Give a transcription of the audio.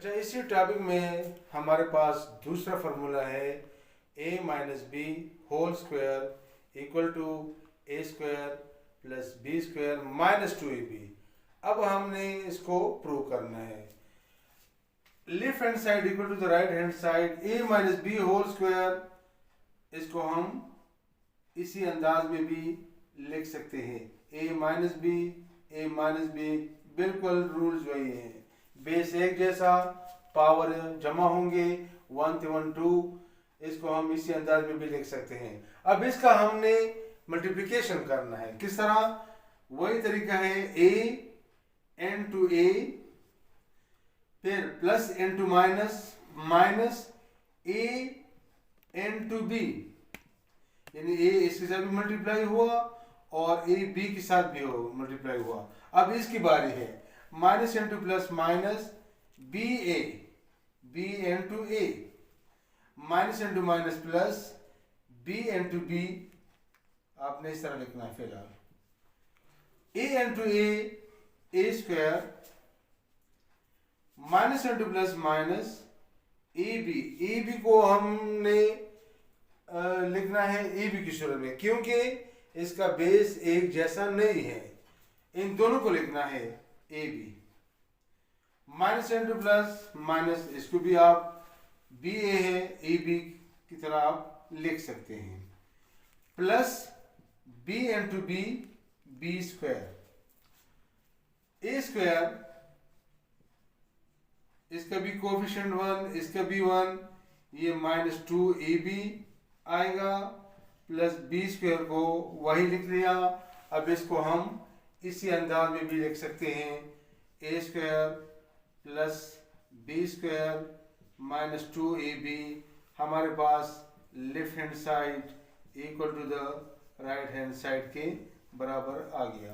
अच्छा, इसी टॉपिक में हमारे पास दूसरा फार्मूला है a minus b whole square equal to a square plus B square minus 2ab। अब हमने इसको प्रूव करना है। Left hand side equal to the right hand side a minus b whole square, इसको हम इसी अंदाज में भी लिख सकते हैं। a माइनस बी बिल्कुल रूल्स वही हैं, बेस एक जैसा, पावर जमा होंगे 1 to 1 2। इसको हम इसी अंदाज में भी लिख सकते हैं। अब इसका हमने मल्टीप्लिकेशन करना है। किस तरह? वही तरीका है, a into a फिर plus into minus minus a into b, यानी a इसके साथ भी मल्टीप्लाई हुआ और a b के साथ भी मल्टीप्लाई हुआ। अब इसकी बारी है, minus into plus minus B into A, minus into minus plus B into B. आपने इस तरह लिखना है। फिलहाल A into A square minus into plus minus A B को हमने लिखना है ए बी की सूरत में, क्योंकि इसका बेस एक जैसा नहीं है। इन दोनों को लिखना है a b. Minus into plus minus, इसको भी आप बी ए है ए बी की तरह आप लिख सकते हैं। Plus B into B square, A square, इसका भी कोफिशिएंट 1, इसका भी 1, ये माइनस 2ab आएगा, प्लस बी स्क्वायर को वही लिख लिया। अब इसको हम इसी अंदाज में भी लिख सकते हैं, A square plus B square minus 2ab। हमारे पास left hand side equal to the right hand side के बराबर आ गया।